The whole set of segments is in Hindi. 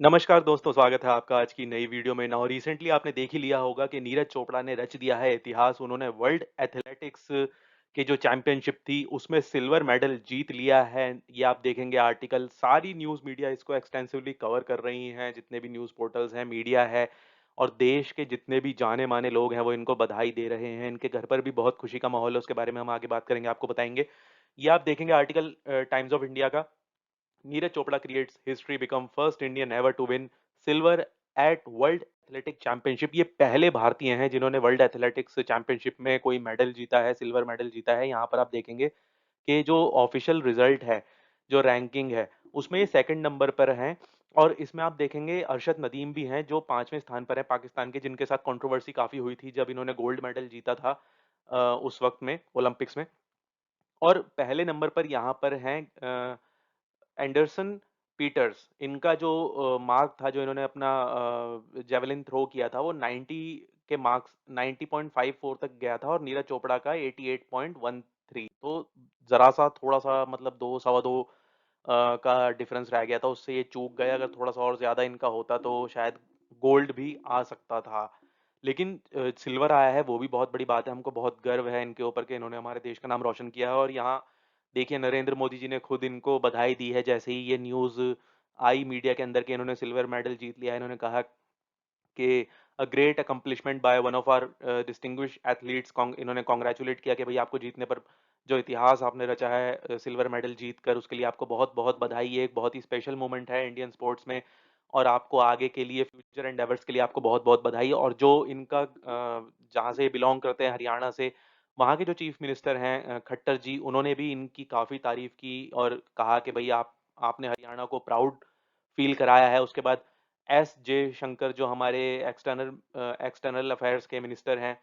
नमस्कार दोस्तों, स्वागत है आपका आज की नई वीडियो में। नाउ रिसेंटली आपने देख ही लिया होगा कि नीरज चोपड़ा ने रच दिया है इतिहास। उन्होंने वर्ल्ड एथलेटिक्स की जो चैंपियनशिप थी, उसमें सिल्वर मेडल जीत लिया है। ये आप देखेंगे आर्टिकल, सारी न्यूज़ मीडिया इसको एक्सटेंसिवली कवर कर रही हैं, जितने भी न्यूज़ पोर्टल्स हैं, मीडिया है और देश के जितने भी जाने-माने लोग हैं, वो इनको बधाई दे रहे हैं। इनके घर पर भी बहुत खुशी का माहौल है, उसके बारे में हम आगे बात करेंगे, आपको बताएँगे। ये आप देखेंगे आर्टिकल टाइम्स ऑफ इंडिया का। Neeraj Chopra creates history, become first Indian ever to win silver at world athletic championship. ये पहले भारतीय हैं जिन्होंने वर्ल्ड एथलेटिक्स चैंपियनशिप में कोई मेडल जीता है, सिल्वर मेडल जीता है। यहाँ पर आप देखेंगे कि जो ऑफिशियल रिजल्ट है, जो रैंकिंग है, उसमें ये सेकंड नंबर पर हैं। और इसमें आप देखेंगे अरशद नदीम भी हैं जो 5वें स्थान पर हैं पाकिस्तान के, जिनके साथ कंट्रोवर्सी काफ़ी हुई थी जब इन्होंने गोल्ड मेडल जीता था उस वक़्त में ओलंपिक्स में। और पहले नंबर पर यहाँ पर हैं एंडरसन पीटर्स। इनका जो मार्क था, जो इन्होंने अपना जेवलिन थ्रो किया था, वो 90 के मार्क्स 90.54 तक गया था और नीरज चोपड़ा का 88.13। तो ज़रा-सा थोड़ा-सा मतलब 2 सवा 2 का डिफरेंस रह गया था, उससे ये चूक गए। अगर थोड़ा-सा और ज़्यादा इनका होता तो शायद गोल्ड भी आ सकता था। लेकिन सिल्वर आया है, वो भी बहुत बड़ी बात है। हमको बहुत गर्व है इनके ऊपर कि इन्होंने हमारे देश का नाम रोशन किया है। और यहाँ देखिए, नरेंद्र मोदी जी ने खुद इनको बधाई दी है। जैसे ही ये न्यूज़ आई मीडिया के अंदर कि इन्होंने सिल्वर मेडल जीत लिया है, इन्होंने कहा कि a great accomplishment by one of our distinguished athletes. इन्होंने कांग्रेचुलेट किया कि भाई आपको जीतने पर, जो इतिहास आपने रचा है सिल्वर मेडल जीत कर, उसके लिए आपको बहुत बहुत बधाई। ये एक बहुत ही स्पेशल मोमेंट है इंडियन स्पोर्ट्स में और आपको आगे के लिए फ्यूचर एंडेवर्स के लिए आपको बहुत बहुत बधाई। और जो इनका जहाँ से बिलोंग करते हैं, हरियाणा से, वहाँ के जो चीफ मिनिस्टर हैं खट्टर जी, उन्होंने भी इनकी काफ़ी तारीफ की और कहा कि भाई आपने हरियाणा को प्राउड फील कराया है। उसके बाद एस जयशंकर, जो हमारे एक्सटर्नल अफेयर्स के मिनिस्टर हैं,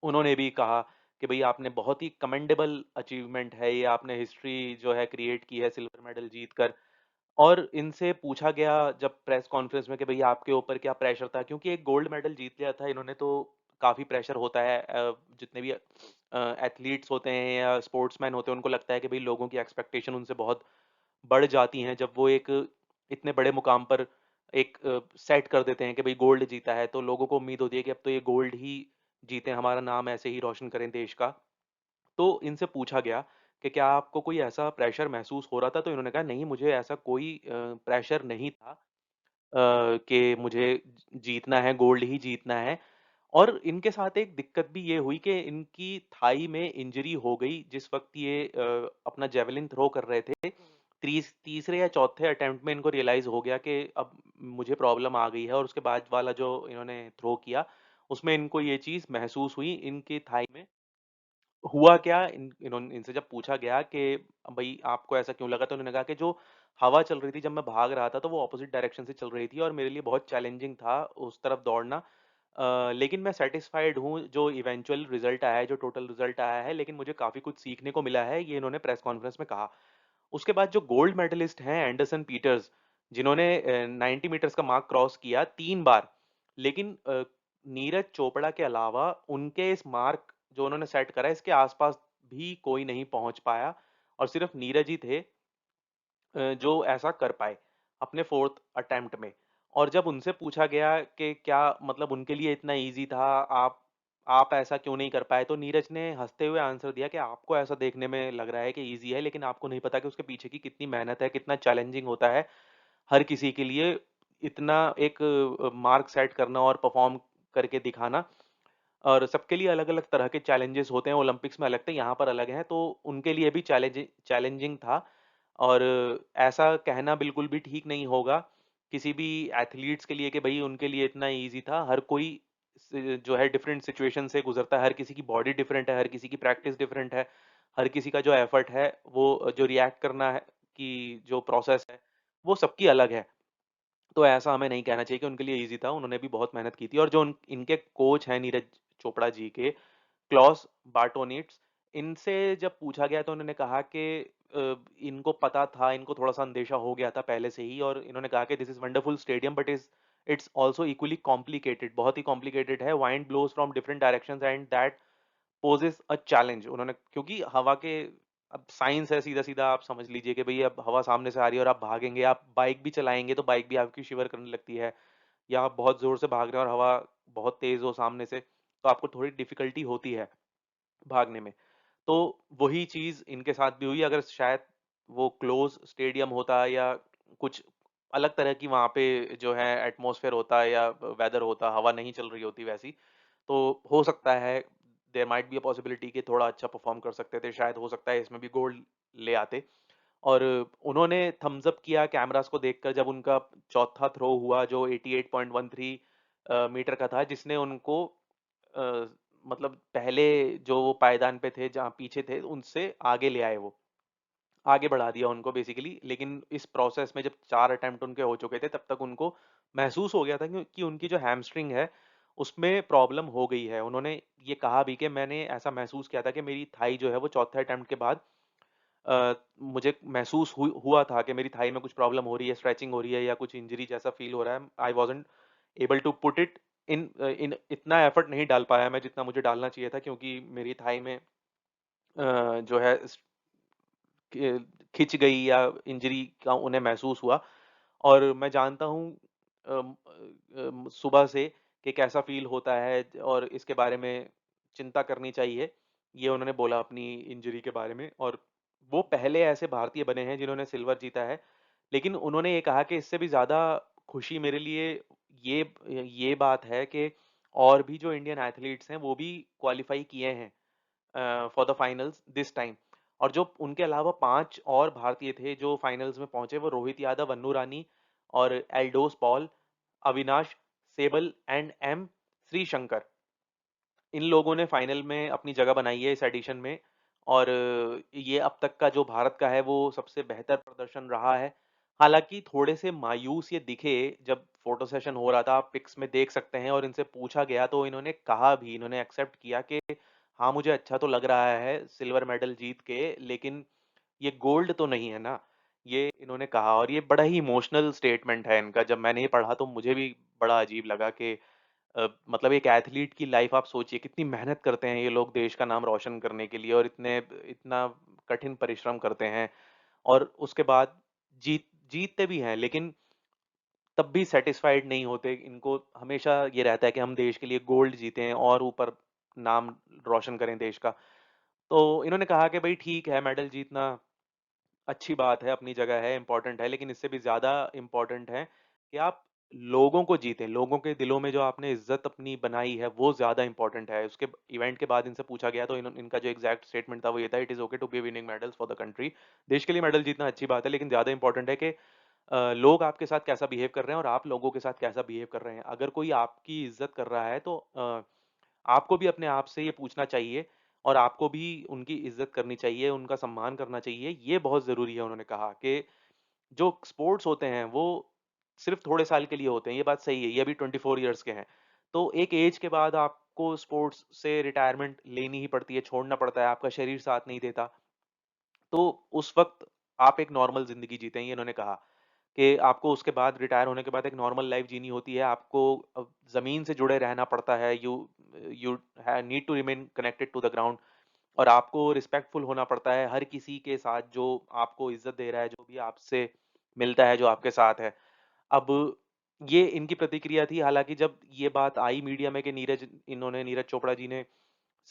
उन्होंने भी कहा कि भई आपने बहुत ही कमेंडेबल अचीवमेंट है ये, आपने हिस्ट्री जो है क्रिएट की है सिल्वर मेडल जीतकर। और इनसे पूछा गया जब प्रेस कॉन्फ्रेंस में कि भई आपके ऊपर क्या प्रेशर था? क्योंकि एक गोल्ड मेडल जीत लिया था इन्होंने, तो काफ़ी प्रेशर होता है। जितने भी एथलीट्स होते हैं या स्पोर्ट्समैन होते हैं, उनको लगता है कि भई लोगों की एक्सपेक्टेशन उनसे बहुत बढ़ जाती हैं जब वो एक इतने बड़े मुकाम पर एक सेट कर देते हैं कि भई गोल्ड जीता है, तो लोगों को उम्मीद होती है कि अब तो ये गोल्ड ही जीतें, हमारा नाम ऐसे ही रोशन करें देश का। तो इनसे पूछा गया कि क्या आपको कोई ऐसा प्रेशर महसूस हो रहा था? तो इन्होंने कहा नहीं, मुझे ऐसा कोई प्रेशर नहीं था कि मुझे जीतना है, गोल्ड ही जीतना है। और इनके साथ एक दिक्कत भी ये हुई कि इनकी थाई में इंजरी हो गई जिस वक़्त ये अपना जेवलिन थ्रो कर रहे थे। तीसरे या चौथे अटेम्प्ट में इनको रियलाइज़ हो गया कि अब मुझे प्रॉब्लम आ गई है। और उसके बाद वाला जो इन्होंने थ्रो किया, उसमें इनको ये चीज़ महसूस हुई इनकी थाई में। हुआ क्या, इनसे जब पूछा गया कि भई आपको ऐसा क्यों लगा? तो उन्होंने कहा कि जो हवा चल रही थी जब मैं भाग रहा था, तो वो अपोज़िट डायरेक्शन से चल रही थी और मेरे लिए बहुत चैलेंजिंग था उस तरफ दौड़ना। लेकिन मैं सैटिस्फाइड हूँ जो इवेंचुअल रिज़ल्ट आया है, जो टोटल रिज़ल्ट आया है, लेकिन मुझे काफ़ी कुछ सीखने को मिला है, ये इन्होंने प्रेस कॉन्फ्रेंस में कहा। उसके बाद जो गोल्ड मेडलिस्ट हैं एंडरसन पीटर्स, जिन्होंने 90 मीटर्स का मार्क क्रॉस किया 3 बार, लेकिन नीरज चोपड़ा के अलावा उनके इस मार्क जो उन्होंने सेट करा, इसके आस-पास भी कोई नहीं पहुँच पाया और सिर्फ़ नीरज ही थे जो ऐसा कर पाए अपने 4th अटेम्प्ट में। और जब उनसे पूछा गया कि क्या मतलब उनके लिए इतना ईज़ी था, आप ऐसा क्यों नहीं कर पाए? तो नीरज ने हँसते हुए आंसर दिया कि आपको ऐसा देखने में लग रहा है कि ईज़ी है, लेकिन आपको नहीं पता कि उसके पीछे की कितनी मेहनत है, कितना चैलेंजिंग होता है हर किसी के लिए इतना एक मार्क सेट करना और परफ़ॉर्म करके दिखाना। और सबके लिए अलग-अलग तरह के चैलेंजेस होते हैं, ओलंपिक्स में अलग थे, यहाँ पर अलग हैं, तो उनके लिए भी चैलेंजिंग था। और ऐसा कहना बिल्कुल भी ठीक नहीं होगा, किसी भी एथलीट्स के लिए कि भई उनके लिए इतना ईज़ी था। हर कोई जो है डिफरेंट सिचुएशन से गुज़रता है, हर किसी की बॉडी डिफरेंट है, हर किसी की प्रैक्टिस डिफरेंट है, हर किसी का जो एफर्ट है, वो जो रिएक्ट करना है की जो प्रोसेस है, वो सबकी अलग है। तो ऐसा हमें नहीं कहना चाहिए कि उनके लिए ईज़ी था, उन्होंने भी बहुत मेहनत की थी। और जो इनके कोच हैं नीरज चोपड़ा जी के, क्लॉस बार्टोनिट्स, इनसे जब पूछा गया तो उन्होंने कहा कि इनको पता था, इनको थोड़ा-सा अंदेशा हो गया था पहले से ही। और इन्होंने कहा कि this is wonderful stadium but it's also equally complicated, बहुत ही कॉम्प्लिकेटेड है। Wind blows from different directions and that poses a challenge. उन्होंने, क्योंकि हवा के अब साइंस है सीधा-सीधा, आप समझ लीजिए कि भई अब हवा सामने से आ रही है और आप भागेंगे, आप बाइक भी चलाएँगे तो बाइक भी आपकी शिवर करने लगती है, या आप बहुत ज़ोर से भाग रहे हैं और हवा बहुत तेज़ हो सामने से, तो आपको थोड़ी डिफ़िकल्टी होती है भागने में। तो वही चीज़ इनके साथ भी हुई। अगर शायद वो क्लोज़ स्टेडियम होता या कुछ अलग तरह की वहाँ पे जो है एटमॉस्फेयर होता या वेदर होता, हवा नहीं चल रही होती वैसी, तो हो सकता है there might be a possibility कि थोड़ा अच्छा परफ़ॉर्म कर सकते थे। शायद हो सकता है इसमें भी गोल्ड ले आते। और उन्होंने थम्स अप किया कैमरास को देखकर जब उनका चौथा थ्रो हुआ जो 88.13 मीटर का था, जिसने उनको मतलब पहले जो वो पायदान पे थे, जहाँ पीछे थे, उनसे आगे ले आए वो। आगे बढ़ा दिया उनको बेसिकली। लेकिन इस प्रोसेस में जब 4 अटेम्प्ट उनके हो चुके थे, तब तक उनको महसूस हो गया था कि उनकी जो हैमस्ट्रिंग है, उसमें प्रॉब्लम हो गई है। उन्होंने ये कहा भी कि मैंने ऐसा महसूस किया था कि मेरी थाई जो है वो चौथे अटेम्प्ट के बाद मुझे महसूस हुआ था कि मेरी थाई में कुछ प्रॉब्लम हो रही है, स्ट्रेचिंग हो रही है या कुछ इंजरी जैसा फ़ील हो रहा है। I wasn't able to put it in इतना एफर्ट नहीं डाल पाया मैं जितना मुझे डालना चाहिए था, क्योंकि मेरी थाई में जो है कि खिंच गई या इंजरी का उन्हें महसूस हुआ। और मैं जानता हूँ सुबह से कि कैसा फ़ील होता है और इसके बारे में चिंता करनी चाहिए। ये उन्होंने बोला अपनी इंजरी के बारे में। और वो पहले ऐसे भारतीय बने हैं जिन्होंने सिल्वर जीता है। लेकिन उन्होंने ये कहा कि इससे भी ज़्यादा खुशी मेरे लिए ये ये बात है कि और भी जो इंडियन एथलीट्स हैं वो भी क्वालीफाई किए हैं for the finals this time. और जो उनके अलावा 5 और भारतीय थे जो फाइनल्स में पहुंचे, वो रोहित यादव, अन्नू रानी और एल्डोस पॉल, अविनाश सेबल एंड एम श्रीशंकर। इन लोगों ने फाइनल में अपनी जगह बनाई है इस एडिशन में। और ये अब तक का जो भारत का है वो सबसे बेहतर प्रदर्शन रहा है। हालाँकि थोड़े से मायूस ये दिखे जब फ़ोटो सेशन हो रहा था, आप पिक्स में देख सकते हैं। और इनसे पूछा गया तो इन्होंने कहा भी, इन्होंने एक्सेप्ट किया कि हाँ, मुझे अच्छा तो लग रहा है सिल्वर मेडल जीत के, लेकिन ये गोल्ड तो नहीं है ना। ये इन्होंने कहा और ये बड़ा ही इमोशनल स्टेटमेंट है इनका। जब मैंने ये पढ़ा तो मुझे भी बड़ा अजीब लगा कि मतलब एक एथलीट की लाइफ आप सोचिए, कितनी मेहनत करते हैं ये लोग देश का नाम रोशन करने के लिए, और इतना कठिन परिश्रम करते हैं। और उसके बाद जीतते भी हैं, लेकिन तब भी सैटिस्फाइड नहीं होते। इनको हमेशा ये रहता है कि हम देश के लिए गोल्ड जीतें और ऊपर नाम रोशन करें देश का। तो इन्होंने कहा कि भाई ठीक है, मेडल जीतना अच्छी बात है, अपनी जगह है, इम्पोर्टेंट है, लेकिन इससे भी ज़्यादा इम्पोर्टेंट है कि आप लोगों को जीतें, लोगों के दिलों में जो आपने इज़्ज़त अपनी बनाई है, वो ज़्यादा इम्पोर्टेंट है। उसके इवेंट के बाद इनसे पूछा गया तो इनका जो एग्ज़ैक्ट स्टेटमेंट था वो ये था, it is okay to be winning medals for the country. देश के लिए मेडल जीतना अच्छी बात है, लेकिन ज़्यादा इम्पोर्टेंट है कि लोग आपके साथ कैसा बिहेव कर रहे हैं और आप लोगों के साथ कैसा बिहेव कर रहे हैं। अगर कोई आपकी इज़्ज़त कर रहा है तो आपको भी अपने आप से ये पूछना चाहिए और आपको भी उनकी इज़्ज़त करनी चाहिए, उनका सम्मान करना चाहिए। ये बहुत ज़रूरी है। उन्होंने कहा कि जो स्पोर्ट्स होते हैं वो सिर्फ़ थोड़े साल के लिए होते हैं, ये बात सही है। ये अभी 24 इयर्स के हैं। तो एक ऐज के बाद आपको स्पोर्ट्स से रिटायरमेंट लेनी ही पड़ती है, छोड़ना पड़ता है, आपका शरीर साथ नहीं देता। तो उस वक़्त आप एक नॉर्मल ज़िंदगी जीते हैं, ये इन्होंने कहा कि आपको उसके बाद रिटायर होने के बाद एक नॉर्मल लाइफ़ जीनी होती है। आपको ज़मीन से जुड़े रहना पड़ता है। You need to remain connected to the ground. और आपको रिस्पेक्टफुल होना पड़ता है हर किसी के साथ जो आपको इज़्ज़त दे रहा है, जो भी आपसे मिलता है, जो आपके साथ है। अब ये इनकी प्रतिक्रिया थी। हालाँकि जब ये बात आई मीडिया में कि नीरज चोपड़ा जी ने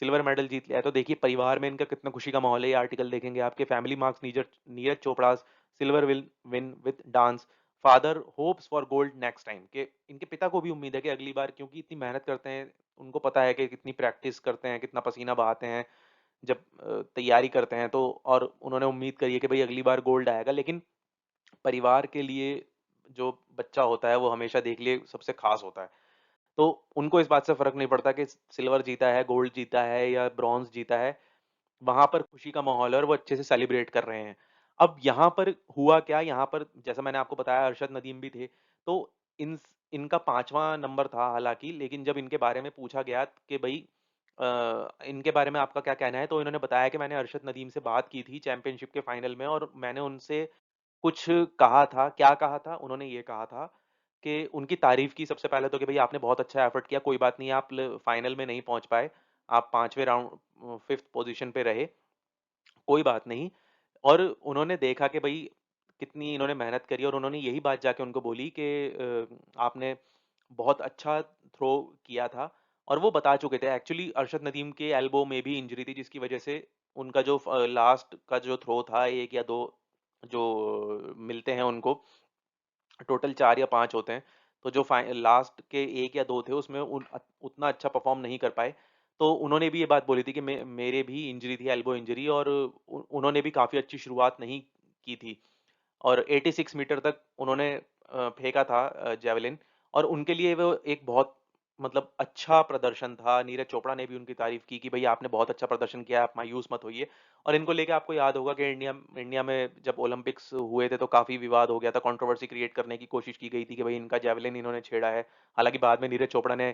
सिल्वर मेडल जीत लिया है, तो देखिए परिवार में इनका कितना खुशी का माहौल है। ये आर्टिकल देखेंगे आपके, family marks Neeraj Neeraj Chopra's silver will win with dance, father hopes for gold next time. कि इनके पिता को भी उम्मीद है कि अगली बार, क्योंकि इतनी मेहनत करते हैं, उनको पता है कि कितनी प्रैक्टिस करते हैं, कितना पसीना बहाते हैं जब तैयारी करते हैं। तो और उन्होंने उम्मीद करी है कि भाई अगली बार गोल्ड आएगा। लेकिन परिवार के लिए जो बच्चा होता है वो हमेशा देख लिए सबसे खास होता है। तो उनको इस बात से फ़र्क नहीं पड़ता कि सिल्वर जीता है, गोल्ड जीता है या ब्रॉन्ज़ जीता है, वहाँ पर खुशी का माहौल है और वो अच्छे से सेलिब्रेट कर रहे हैं। अब यहाँ पर हुआ क्या, यहाँ पर जैसा मैंने आपको बताया अरशद नदीम भी थे। तो इनका 5वां नंबर था हालाँकि, लेकिन जब इनके बारे में पूछा गया कि भई इनके बारे में आपका क्या कहना है? तो इन्होंने बताया कि मैंने अरशद नदीम से बात की थी चैंपियनशिप के फाइनल में और मैंने उनसे कुछ कहा था। क्या कहा था? उन्होंने ये कहा था कि उनकी तारीफ़ की सबसे पहले तो कि भई आपने बहुत अच्छा एफ़र्ट किया, कोई बात नहीं, आप फाइनल में नहीं पहुँच पाए। आप 5वें राउंड 5th पोज़ीशन पे रहे। कोई बात नहीं। और उन्होंने देखा कि भई कितनी इन्होंने मेहनत करी और उन्होंने यही बात जाके उनको बोली कि आपने बहुत अच्छा थ्रो किया था और वो बता चुके थे। एक्चुअली अरशद नदीम के एल्बो में भी इंजरी थी जिसकी वजह से उनका जो लास्ट का जो थ्रो था 1 या 2 जो मिलते हैं उनको, टोटल 4 या 5 होते हैं। तो जो लास्ट के 1 या 2 थे उसमें उतना अच्छा परफ़ॉर्म नहीं कर पाए। तो उन्होंने भी ये बात बोली थी कि मेरे भी इंजरी थी, एल्बो इंजरी, और उन्होंने भी काफ़ी अच्छी शुरुआत नहीं की थी। और 86 मीटर तक उन्होंने फेंका था जैवलिन, और उनके लिए वो एक बहुत मतलब अच्छा प्रदर्शन था। नीरज चोपड़ा ने भी उनकी तारीफ़ की कि भई आपने बहुत अच्छा प्रदर्शन किया, आप मायूस मत होइए। और इनको लेके आपको याद होगा कि इंडिया इंडिया में जब ओलंपिक्स हुए थे तो काफ़ी विवाद हो गया था, कंट्रोवर्सी क्रिएट करने की कोशिश की गई थी कि भई इनका जैवलिन इन्होंने छेड़ा है। हालाँकि बाद में नीरज चोपड़ा ने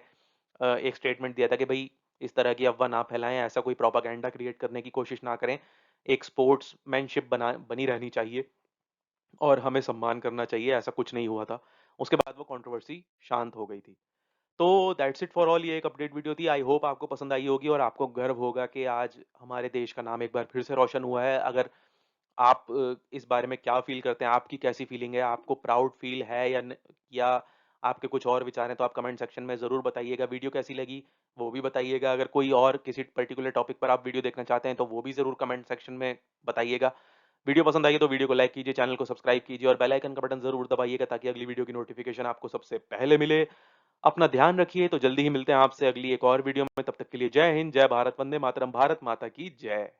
एक स्टेटमेंट दिया था कि भई इस तरह की अफ़वाह ना फैलाएँ, ऐसा कोई प्रोपेगेंडा क्रिएट करने की कोशिश ना करें। एक स्पोर्ट्समैनशिप बनी रहनी चाहिए और हमें सम्मान करना चाहिए, ऐसा कुछ नहीं हुआ था। उसके बाद वो कंट्रोवर्सी शांत हो गई थी। तो दैट्स इट फॉर ऑल, ये एक अपडेट वीडियो थी। आई होप आपको पसंद आई होगी और आपको गर्व होगा कि आज हमारे देश का नाम एक बार फिर से रोशन हुआ है। अगर आप इस बारे में क्या फ़ील करते हैं? आपकी कैसी फ़ीलिंग है? आपको प्राउड फ़ील है या आपके कुछ और विचार हैं तो आप कमेंट सेक्शन में ज़रूर बताइएगा। वीडियो कैसी लगी वो भी बताइएगा। अगर कोई और किसी पर्टिकुलर टॉपिक पर आप वीडियो देखना चाहते हैं तो वो भी ज़रूर कमेंट सेक्शन में बताइएगा। वीडियो पसंद आई है तो वीडियो को लाइक कीजिए, चैनल को सब्सक्राइब कीजिए और बेल आइकन का बटन ज़रूर दबाइएगा ताकि अगली वीडियो की नोटिफ़िकेशन आपको सबसे पहले मिले। अपना ध्यान रखिए, तो जल्दी ही मिलते हैं आपसे अगली एक और वीडियो में। तब तक के लिए जय हिंद, जय भारत, वंदे मातरम, भारत माता की जय।